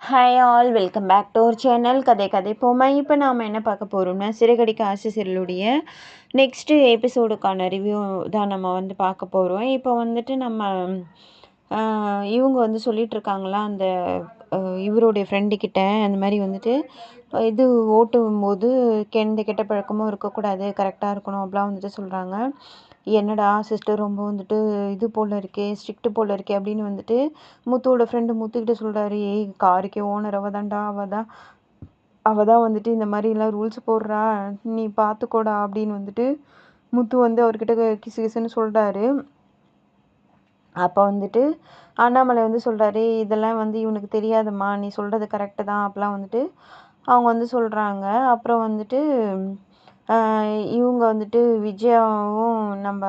Hi all, welcome back to our channel கதை போமா. இப்போ நாம் என்ன பார்க்க போகிறோம்னா, சிறகடிக்க ஆசை சீரியலுடைய நெக்ஸ்ட்டு எபிசோடுக்கான ரிவ்யூ தான் நம்ம பார்க்க போகிறோம். இப்போ நம்ம இவங்க சொல்லிகிட்ருக்காங்களா அந்த இவருடைய ஃப்ரெண்டுக்கிட்ட அந்த மாதிரி இது ஓட்டும் போது எந்த கெட்ட பழக்கமும் இருக்கக்கூடாது, கரெக்டாக இருக்கணும் அப்படிலாம் சொல்கிறாங்க. என்னடா சிஸ்டர் ரொம்ப இது போல் இருக்கே, ஸ்ட்ரிக்ட்டு போல் இருக்கே அப்படின்னு முத்துவோட ஃப்ரெண்டு முத்துக்கிட்ட சொல்கிறாரு. ஏய், காருக்கே ஓனர் அவதான்டா, அவள் தான் இந்த மாதிரிலாம் ரூல்ஸ் போடுறா, நீ பார்த்துக்கோடா அப்படின்னு முத்து அவர்கிட்ட கிசு கிசுன்னு சொல்கிறாரு. அப்போ அண்ணாமலை சொல்கிறாரு, இதெல்லாம் இவனுக்கு தெரியாதும்மா, நீ சொல்கிறது கரெக்டு தான் அப்போலாம் அவங்க சொல்கிறாங்க. அப்புறம் இவங்க விஜயாவும் நம்ம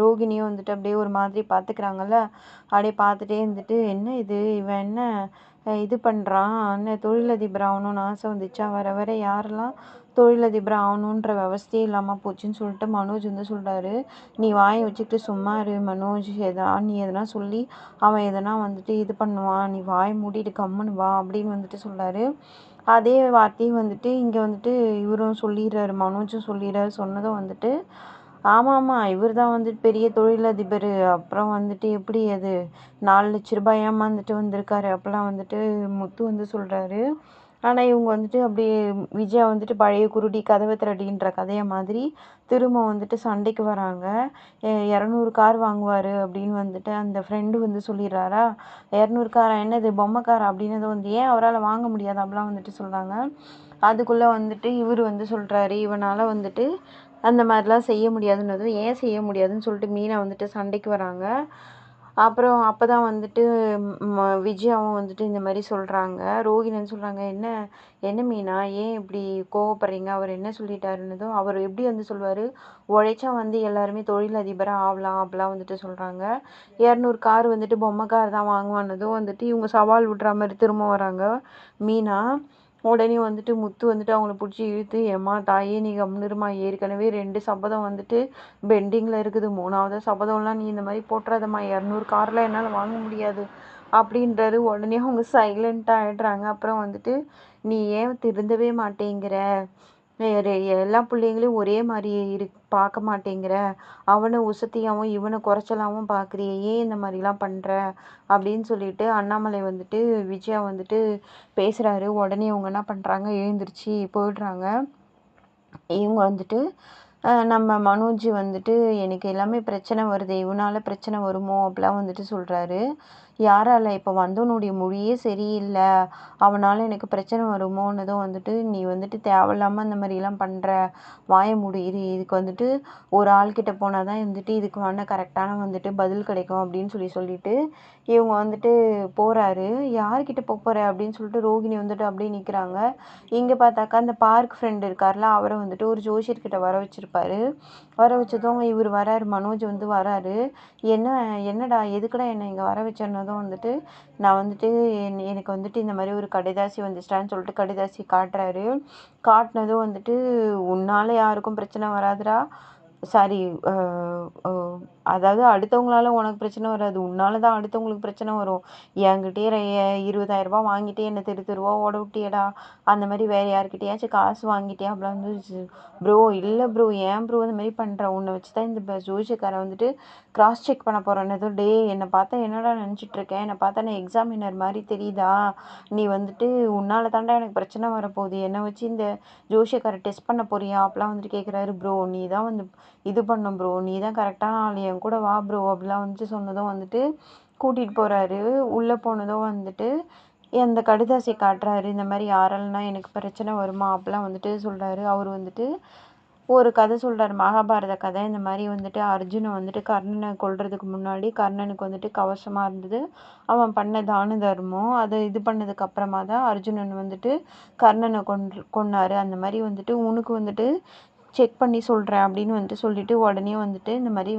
ரோகிணியும் அப்படியே ஒரு மாதிரி பார்த்துக்கிறாங்கல்ல. அப்படியே பார்த்துட்டே என்ன இது, இவன் என்ன இது பண்ணுறான், என்ன தொழிலதிபர் ஆகணும்னு ஆசை வந்துச்சா, வர வர யாரெல்லாம் தொழிலதிபர் ஆகணுன்ற விவஸ்தையே இல்லாமல் போச்சுன்னு சொல்லிட்டு மனோஜ் சொல்கிறாரு. நீ வாயை வச்சுக்கிட்டு சும்மா இரு மனோஜ், நீ எதனா சொல்லி அவன் எதனா இது பண்ணுவான், நீ வாயை மூடிட்டு கம்முன்னு வா அப்படின்னு சொல்கிறாரு. அதே வார்த்தையும் இங்கே இவரும் சொல்லிடுறாரு, மனோஜும் சொல்லிடுறாரு. சொன்னதும் ஆமாம், இவர் தான் பெரிய தொழிலதிபர், அப்புறம் எப்படி அது 4 லட்ச ரூபாய் ஏமாந்துட்டு வந்திருக்காரு அப்போலாம் முத்து சொல்கிறாரு. ஆனால் இவங்க அப்படியே விஜயா பழைய குருடி கதவை திரடின்ற கதையை மாதிரி திரும்ப சண்டைக்கு வராங்க. 200 கார் வாங்குவார் அப்படின்னு அந்த ஃப்ரெண்டு சொல்லிடுறாரா. 200 காரா, என்னது பொம்மை காரா அப்படின்னது ஏன் அவரால் வாங்க முடியாது அப்படிலாம் சொல்கிறாங்க. அதுக்குள்ளே இவர் சொல்கிறாரு, இவனால் அந்த மாதிரிலாம் செய்ய முடியாதுன்னதும், ஏன் செய்ய முடியாதுன்னு சொல்லிட்டு மீனா சண்டைக்கு வராங்க. அப்புறம் அப்போ தான் விஜயாவும் இந்த மாதிரி சொல்கிறாங்க. ரோகிணன் சொல்கிறாங்க, என்ன என்ன மீனா, ஏன் இப்படி கோவப்படுறீங்க, அவர் என்ன சொல்லிட்டாருன்னதும், அவர் எப்படி சொல்வார், உழைச்சா எல்லாருமே தொழிலதிபராக ஆகலாம் அப்படிலாம் சொல்கிறாங்க. 200 கார் பொம்மை கார் தான் வாங்குவானதும் இவங்க சவால் விடுற மாதிரி திரும்ப வராங்க மீனா. உடனே முத்து அவங்கள பிடிச்சி இழுத்து, ஏம்மா தாயே நீ கம்முனுருமா, ஏற்கனவே 2 சபதம் பெண்டிங்கில் இருக்குது, 3வது சபதம்லாம் நீ இந்த மாதிரி போட்டுறாதம்மா, 200 கார்லாம் என்னால் வாங்க முடியாது அப்படின்றாரு. உடனே அவங்க சைலண்ட்டாக ஆகிடுறாங்க. அப்புறம் நீ ஏன் திருந்தவே மாட்டேங்கிற, எல்லா பிள்ளைங்களையும் ஒரே மாதிரி பார்க்க மாட்டேங்கிற, அவனை உசத்தியாகவும் இவனை குறைச்சலாகவும் பார்க்குறியே, ஏன் இந்த மாதிரிலாம் பண்ணுற அப்படின்னு சொல்லிட்டு அண்ணாமலை விஜயா பேசுகிறாரு. உடனே அவங்க என்ன பண்ணுறாங்க, எழுந்திரிச்சு போயிடுறாங்க. இவங்க நம்ம மனோஜ் எனக்கு எல்லாமே பிரச்சனை வருது, இவனால் பிரச்சனை வருமோ அப்படிலாம் சொல்கிறாரு. யாரால், இப்போ வந்தவனுடைய மொழியே சரியில்லை, அவனால் எனக்கு பிரச்சனை வருமோன்னதும் நீ தேவையில்லாமல் அந்த மாதிரிலாம் பண்ணுற, வாய மூடு, இதுக்கு ஒரு ஆள்கிட்ட போனால் தான் இதுக்கு கரெக்டான பதில் கிடைக்கும் அப்படின்னு சொல்லிட்டு இவங்க போகிறாரு. யார்கிட்ட போகிற அப்படின்னு சொல்லிட்டு ரோகிணி அப்படியே நிற்கிறாங்க. இங்கே பார்த்தாக்கா அந்த பார்க் ஃப்ரெண்டு இருக்கார்ல, அவரை ஒரு ஜோசியர்கிட்ட வர வச்சுருப்பாரு. வர வச்சதும் இவர் வராரு, மனோஜ் வராரு. என்னடா எதுக்குடா என்னை இங்கே வர வச்சேன்னதும் நான் எனக்கு இந்த மாதிரி ஒரு கடிதாசி வந்துச்சிட்டான்னு சொல்லிட்டு கடிதாசி காட்டுறாரு. காட்டினதும் உன்னால் யாருக்கும் பிரச்சனை வராதுடா, சாரி, அதாவது அடுத்தவங்களால உனக்கு பிரச்சனை வராது, உன்னால தான் அடுத்தவங்களுக்கு பிரச்சனை வரும். என்கிட்டயே 20,000 ரூபா வாங்கிட்டு என்னை தெருவா ஓட விட்டியடா, அந்த மாதிரி வேறு யார்கிட்டயாச்சும் காசு வாங்கிட்டியா அப்படிலாம் ப்ரோ, இல்லை ப்ரோ, ஏன் ப்ரோ இந்த மாதிரி பண்ணுற, உன்னை வச்சு தான் இந்த ஜோசியக்காரன் கிராஸ் செக் பண்ண போகிறேன்னதும், டே என்னை பார்த்தா என்னடா நினச்சிட்ருக்கேன், என்னை பார்த்தா நான் எக்ஸாமினர் மாதிரி தெரியுதா, நீ உன்னால் தாண்டா எனக்கு பிரச்சனை வரப்போகுது, என்னை வச்சு இந்த ஜோசியக்காரை டெஸ்ட் பண்ண போறியா அப்படிலாம் கேட்குறாரு. ப்ரோ நீ தான் இது பண்ணும் ப்ரோ, நீ தான் கரெக்டான ஆள், என் கூட வா ப்ரோ அப்படிலாம் சொன்னதும் கூட்டிகிட்டு போகிறாரு. உள்ளே போனதும் அந்த கடிதாசியை காட்டுறாரு. இந்த மாதிரி யாராலனா எனக்கு பிரச்சனை வருமா அப்படிலாம் சொல்கிறாரு. அவர் ஒரு கதை சொல்கிறார், மகாபாரத கதை. இந்த மாதிரி அர்ஜுனை கர்ணனை கொல்றதுக்கு முன்னாடி கர்ணனுக்கு கவசமாக இருந்தது, அவன் பண்ண தான தர்மம், அதை இது பண்ணதுக்கு அப்புறமா தான் அர்ஜுனன் கர்ணனை கொன்னார். அந்த மாதிரி உனக்கு செக் பண்ணி சொல்கிறேன் அப்படின்னு சொல்லிட்டு உடனே இந்த மாதிரி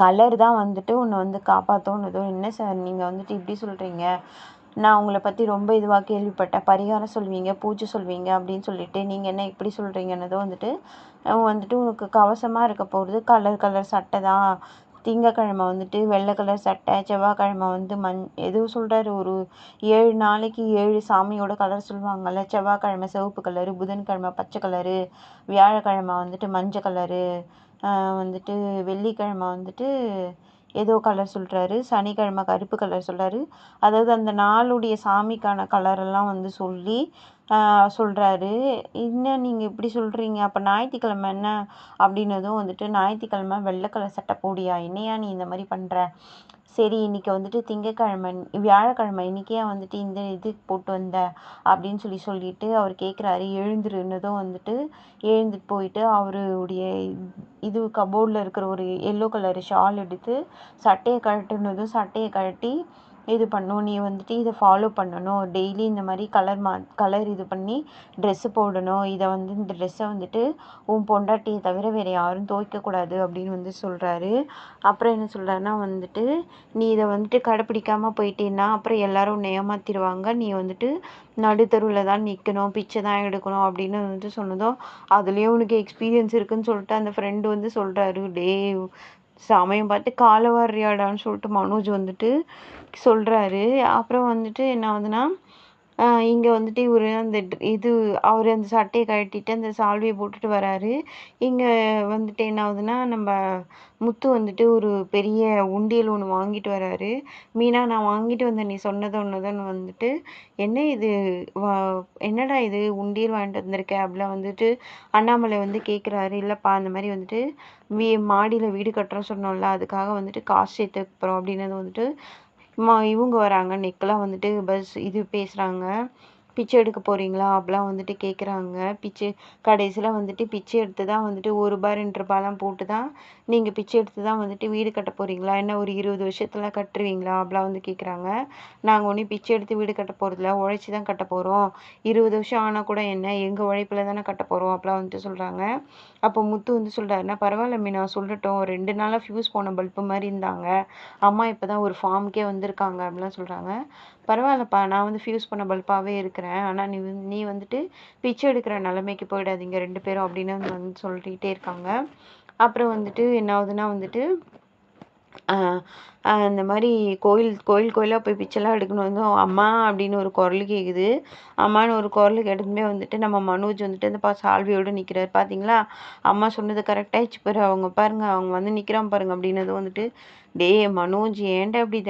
கலர் தான் உன்னை காப்பாற்றோன்னதும், என்ன சார் நீங்கள் இப்படி சொல்கிறீங்க, நான் உங்களை பற்றி ரொம்ப இதுவாக கேள்விப்பட்டேன், பரிகாரம் சொல்வீங்க, பூஜை சொல்வீங்க அப்படின்னு சொல்லிட்டு நீங்கள் என்ன இப்படி சொல்கிறீங்கன்னதும் உனக்கு கவசமாக இருக்க போகிறது கலர் சட்டை தான், திங்கக்கிழமை வந்துட்டு வெள்ளை கலர் சட்டை, செவ்வாய்க்கிழமை வந்து ஏதோ சொல்கிறாரு, ஒரு 7 நாளைக்கு 7 சாமியோட கலர் சொல்லுவாங்கள்ல. செவ்வாய்க்கிழமை சிவப்பு கலரு, புதன்கிழமை பச்சை கலரு, வியாழக்கிழமை வந்துட்டு மஞ்சள் கலரு, வந்துட்டு வெள்ளிக்கிழமை வந்துட்டு ஏதோ கலர் சொல்கிறாரு, சனிக்கிழமை கருப்பு கலர் சொல்கிறாரு. அதாவது அந்த நாளுடைய சாமிக்கான கலரெல்லாம் வந்து சொல்லி சொல்கிறாரு. என்ன நீங்கள் இப்படி சொல்கிறீங்க, அப்போ ஞாயிற்றுக்கிழமை என்ன அப்படின்னதும் வந்துட்டு, ஞாயிற்றுக்கிழமை வெள்ளை கலர் சட்டை போடியா, என்னையா நீ இந்த மாதிரி பண்ணுற, சரி இன்றைக்கி வந்துட்டு திங்கக்கிழமை வியாழக்கிழமை இன்றைக்கே வந்துட்டு இந்த இது போட்டு வந்த அப்படின்னு சொல்லிட்டு அவர் கேட்குறாரு. எழுந்துருன்னதும் வந்துட்டு எழுந்துட்டு போயிட்டு அவருடைய இது கபோர்டில் இருக்கிற ஒரு எல்லோ கலர் ஷால் எடுத்து சட்டையை கழட்டுனதும் சட்டையை கழட்டி இது பண்ணணும், நீ வந்துட்டு இதை ஃபாலோ பண்ணணும், டெய்லி இந்த மாதிரி கலர் இது பண்ணி ட்ரெஸ்ஸு போடணும், இந்த ட்ரெஸ்ஸை வந்துட்டு உன் பொண்டாட்டியை தவிர வேறு யாரும் துவைக்கக்கூடாது அப்படின்னு வந்து சொல்கிறாரு. அப்புறம் என்ன சொல்கிறாருன்னா வந்துட்டு, நீ இதை வந்துட்டு கடைப்பிடிக்காமல் போயிட்டேன்னா அப்புறம் எல்லாரும் உன்னை ஏமாற்றிடுவாங்க, நீ வந்துட்டு நடுத்தருவில் தான் நிற்கணும், பிச்சை தான் எடுக்கணும் அப்படின்னு வந்துட்டு சொன்னதும், அதுலேயும் உனக்கு எக்ஸ்பீரியன்ஸ் இருக்குதுன்னு சொல்லிட்டு அந்த ஃப்ரெண்டு வந்து சொல்கிறாரு. டே சமயம் பார்த்து காலை வாரியாடான்னு சொல்லிட்டு மனோஜ் வந்துட்டு சொல்கிறாரு. அப்புறம் வந்துட்டு என்ன ஆகுதுன்னா, இங்கே வந்துட்டு இவர் அவர் அந்த சட்டையை கழட்டிட்டு அந்த சால்வையை போட்டுட்டு வராரு. இங்கே வந்துட்டு என்ன ஆகுதுன்னா, நம்ம முத்து வந்துட்டு ஒரு பெரிய உண்டியல் ஒன்று வாங்கிட்டு வராரு. மீனா நான் வாங்கிட்டு வந்தேன், நீ சொன்னது ஒன்று வந்துட்டு, என்ன இது என்னடா இது உண்டியல் வாங்கிட்டு வந்திருக்க அப்படிலாம் வந்துட்டு அண்ணாமலை வந்து கேட்குறாரு. இல்லைப்பா அந்த மாதிரி வந்துட்டு மாடியில் வீடு கட்டுறோம் சொன்னோம்ல, அதுக்காக வந்துட்டு காசு சேர்த்து போகிறோம் அப்படின்னது வந்துட்டு இவங்க வராங்க, நெக்கெல்லாம் வந்துட்டு இது பேசுகிறாங்க. பிச்சை எடுக்க போகிறீங்களா அப்படிலாம் வந்துட்டு கேட்குறாங்க. கடைசியில் வந்துட்டு பிச்சை எடுத்து தான் வந்துட்டு ரூ. 1 2 போட்டு தான் நீங்கள் பிச்சை எடுத்து தான் வந்துட்டு வீடு கட்ட போகிறீங்களா, என்ன ஒரு 20 வருஷத்தில் கட்டுருவீங்களா அப்படிலாம் வந்து கேட்குறாங்க. நாங்கள் ஒன்றும் பிச்சை எடுத்து வீடு கட்ட போகிறதில்ல, உழைச்சி தான் கட்ட போகிறோம், 20 வருஷம் ஆனால் கூட என்ன, எங்கள் உழைப்பில் தானே கட்ட போகிறோம் அப்படிலாம் வந்துட்டு சொல்கிறாங்க. அப்போ முத்து வந்து சொல்கிறாருன்னா, பரவாயில்ல மீனா சொல்லட்டும், 2 நாளாக ஃப்யூஸ் போன பல்பு மாதிரி இருந்தாங்க, அம்மா இப்போ தான் ஒரு ஃபார்முக்கே வந்திருக்காங்க அப்படிலாம் சொல்கிறாங்க. பரவாயில்லப்பா, நான் வந்து ஃப்யூஸ் பண்ண பல்பாகவே இருக்கிறேன், ஆனால் நீ வந்துட்டு பிச்சை எடுக்கிற நிலைமைக்கு போயிடாதீங்க 2 பேரும் அப்படின்னு வந்து சொல்லிகிட்டே இருக்காங்க. அப்புறம் வந்துட்டு என்ன ஆகுதுன்னா வந்துட்டு, இந்த மாதிரி கோயிலாக போய் பிச்சைலாம் எடுக்கணும் வந்து அம்மா அப்படின்னு ஒரு குரல் கேட்குது. அம்மான்னு ஒரு குரல் கேட்டதுமே வந்துட்டு நம்ம மனோஜ் வந்துட்டு அந்த சால்வையோடு நிற்கிறார். பார்த்தீங்களா, அம்மா சொன்னது கரெக்டாகிடுச்சு பாரு, அவங்க பாருங்க அவங்க வந்து நிற்கிறான் பாருங்க அப்படின்னது வந்துட்டு, டே மனோஜ் ஏன்டா இப்படி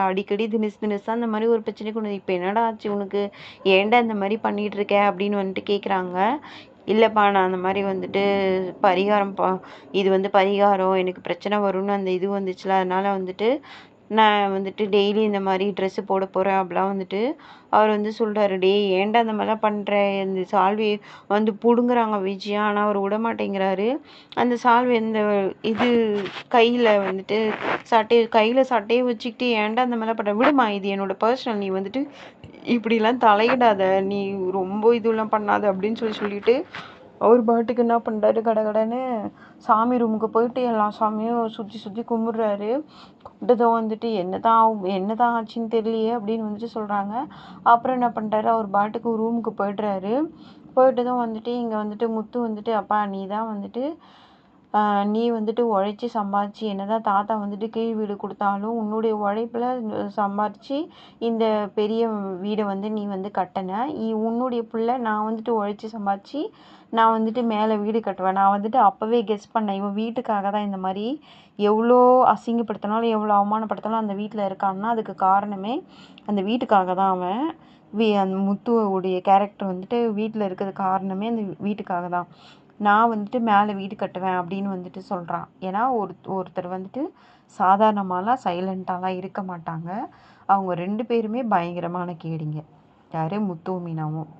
அடிக்கடி தினிசா அந்த மாதிரி ஒரு பிரச்சனை கொண்டு இப்போ என்னடா ஆச்சு உனக்கு, ஏன்டா இந்த மாதிரி பண்ணிகிட்டு இருக்க அப்படின்னு வந்துட்டு கேட்குறாங்க. இல்லைப்பா நான் அந்த மாதிரி வந்துட்டு இது வந்து பரிகாரம், எனக்கு பிரச்சனை வரும்னு அந்த இது வந்துச்சுல, அதனால் வந்துட்டு நான் வந்துட்டு டெய்லி இந்த மாதிரி ட்ரெஸ்ஸு போட போகிறேன் அப்படிலாம் வந்துட்டு அவர் வந்து சொல்கிறாரு. டே ஏன்டா இந்த மாதிரிலாம் பண்ணுற, இந்த சால்வையை வந்து பிடுங்குறாங்க விஜயா, ஆனால் அவர் விட மாட்டேங்கிறாரு. அந்த சால்வை இந்த இது கையில் வந்துட்டு சட்டையை வச்சுக்கிட்டு ஏன்டா அந்த மாதிரிலாம் பண்ணுற, விடுமா இது என்னோட பர்சனல், நீ வந்துட்டு இப்படிலாம் தலையிடாத, நீ ரொம்ப இதெல்லாம் பண்ணாத அப்படின்னு சொல்லிட்டு அவர் பாட்டுக்கு என்ன பண்ணுறாரு, கடகடன்னு சாமி ரூமுக்கு போயிட்டு எல்லா சாமியும் சுற்றி கும்பிட்றாரு. கும்பிட்டதும் வந்துட்டு என்னதான் ஆச்சுன்னு தெரியலையே அப்படின்னு வந்துட்டு சொல்கிறாங்க. அப்புறம் என்ன பண்ணுறாரு, அவர் பாட்டுக்கு ரூமுக்கு போய்ட்றாரு. போயிட்டதும் வந்துட்டு இங்கே வந்துட்டு முத்து வந்துட்டு, அப்பா நீ தான் வந்துட்டு நீ வந்துட்டு உழைச்சி சம்பாதிச்சு என்னதான் தாத்தா வந்துட்டு கீழ் வீடு கொடுத்தாலும் உன்னுடைய உழைப்பில் சம்பாதிச்சு இந்த பெரிய வீடை வந்து நீ வந்து கட்டின, உன்னுடைய பிள்ளை நான் வந்துட்டு உழைச்சி சம்பாதிச்சு நான் வந்துட்டு மேலே வீடு கட்டுவேன், நான் வந்துட்டு அப்போவே கெஸ் பண்ணேன் இவன் வீட்டுக்காக தான் இந்த மாதிரி எவ்வளோ அசிங்கப்படுத்தினாலும் எவ்வளோ அவமானப்படுத்தினாலும் அந்த வீட்டில் இருக்கான்னா அதுக்கு காரணமே அந்த வீட்டுக்காக தான். அவன் அந்த முத்துவோடைய கேரக்டர் வந்துட்டு வீட்டில் இருக்கிறது காரணமே அந்த வீட்டுக்காக தான். நான் வந்துட்டு மேலே வீடு கட்டுவேன் அப்படின்னு வந்துட்டு சொல்கிறான். ஏன்னா ஒருத்தர் வந்துட்டு சாதாரணமாலாம் சைலண்ட்டாலாம் இருக்க மாட்டாங்க. அவங்க 2 பேருமே பயங்கரமான கேடிங்க. யார், முத்துவும் மீனாவும்.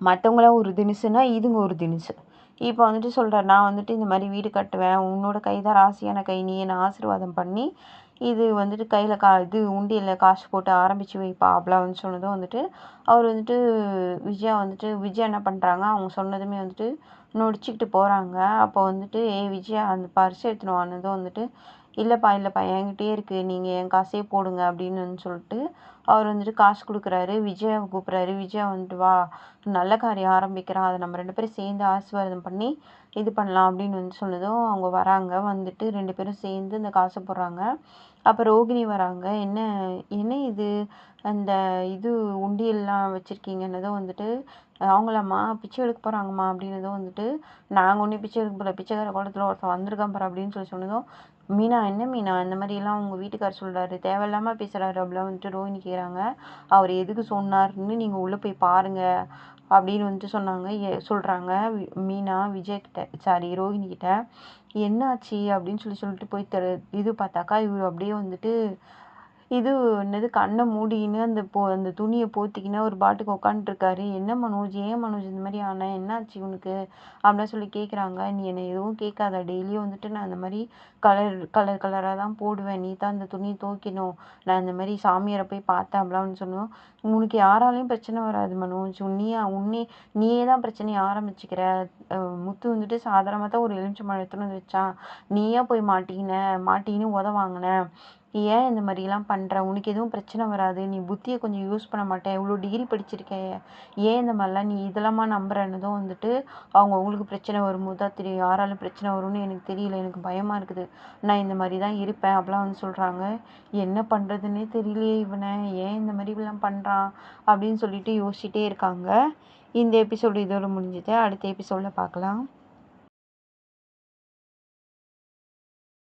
மற்றவங்களாம் ஒரு தினுசுனா இதுங்க ஒரு தினுசு. இப்போ வந்துட்டு சொல்கிறார், நான் வந்துட்டு இந்த மாதிரி வீடு கட்டுவேன், உன்னோட கை தான் ராசியான கை, நீ என்னை ஆசீர்வாதம் பண்ணி இது வந்துட்டு கையில் இது உண்டியலில் காசு போட்டு ஆரம்பித்து வைப்பா அப்படிலாம் வந்து சொன்னதும் வந்துட்டு அவர் வந்துட்டு விஜயா என்ன பண்ணுறாங்க, அவங்க சொன்னதுமே வந்துட்டு நொடிச்சிக்கிட்டு போகிறாங்க. அப்போ வந்துட்டு விஜயா அந்த பர்ஸ் எடுத்துன்னு வந்ததும் வந்துட்டு இல்லைப்பா இல்லைப்பா என்கிட்டயே இருக்குது, நீங்கள் என் காசே போடுங்க அப்படின்னு சொல்லிட்டு அவர் வந்துட்டு காசு கொடுக்குறாரு. விஜயாவை கூப்பிட்றாரு. விஜயா வந்துட்டு வா, நல்ல காரியம் ஆரம்பிக்கிறான், அதை நம்ம 2 பேரும் சேர்ந்து ஆசீர்வாதம் பண்ணி இது பண்ணலாம் அப்படின்னு வந்து சொன்னதும் அவங்க வராங்க. வந்துட்டு 2 பேரும் சேர்ந்து இந்த காசை போடுறாங்க. அப்போ ரோகிணி வராங்க. என்ன என்ன இது, அந்த இது உண்டியல்லாம் வச்சுருக்கீங்கன்னதும் வந்துட்டு அவங்களாம்மா பிச்சை எடுக்க போகிறாங்கம்மா அப்படின்னதும் வந்துட்டு நாங்கள் ஒன்றும் பிச்சை எடுக்க போகல, பிச்சைக்கார குளத்தில் ஒருத்தன் வந்திருக்கான் பாரு அப்படின்னு சொன்னதும் மீனா என்ன மீனா இந்த மாதிரிலாம் உங்கள் வீட்டுக்காரர் சொல்கிறாரு, தேவையில்லாமல் பேசுகிறாரு அப்படிலாம் வந்துட்டு ரோஹிணி கேட்குறாங்க. அவர் எதுக்கு சொன்னார்னு நீங்கள் உள்ளே போய் பாருங்கள் அப்படின்னு வந்துட்டு சொன்னாங்க. சொல்கிறாங்க மீனா விஜய் கிட்ட, சாரி ரோஹிணி கிட்ட. என்னாச்சு அப்படின்னு சொல்லிட்டு போய் இது பார்த்தாக்கா இவர் அப்படியே வந்துட்டு இது என்னது கண்ணை மூடிக்கின்னு அந்த துணியை போத்திக்கின்னு ஒரு பாட்டுக்கு உட்காந்துருக்காரு. என்ன மனோஜ், ஏன் மனோஜ் இந்த மாதிரி ஆன, என்னாச்சு உனக்கு அப்படிலாம் சொல்லி கேட்குறாங்க. நீ என்னை எதுவும் கேட்காத, டெய்லியும் வந்துட்டு நான் இந்த மாதிரி கலராக தான் போடுவேன், நீ தான் அந்த துணியை துவைக்கணும், நான் இந்த மாதிரி சாமியாரை போய் பார்த்தேன் அப்படிலாம் சொன்னோம். உனக்கு யாராலையும் பிரச்சனை வராது மனோஜ், நீயே தான் பிரச்சனையை ஆரம்பிச்சுக்கிற. முத்து வந்துட்டு சாதாரணமாக தான் ஒரு எலுமிச்சம்பழம் எடுத்துன்னு வந்து வச்சான், நீயே போய் மாட்டிக்கின்னு வாங்கின. ஏன் இந்த மாதிரிலாம் பண்ணுற, உனக்கு எதுவும் பிரச்சனை வராது, நீ புத்தியை கொஞ்சம் யூஸ் பண்ண மாட்டேன், இவ்வளோ டிகிரி படிச்சிருக்க, ஏன் இந்த மாதிரிலாம் நீ இதெல்லாமா நம்புறன்னதும் வந்துட்டு அவங்களுக்கு பிரச்சனை வரும்போது தான் தெரியும் யாரால பிரச்சனை வரும்னு எனக்கு தெரியல, எனக்கு பயமாக இருக்குது, நான் இந்த மாதிரி தான் இருப்பேன் அப்படிலாம் வந்து சொல்கிறாங்க. என்ன பண்ணுறதுன்னே தெரியலையே இவனை, ஏன் இந்த மாதிரிலாம் பண்ணுறான் அப்படின்னு சொல்லிட்டு யோசிச்சுட்டே இருக்காங்க. இந்த எபிசோடு இதோட முடிஞ்சுது. அடுத்த எபிசோடில் பார்க்கலாம்.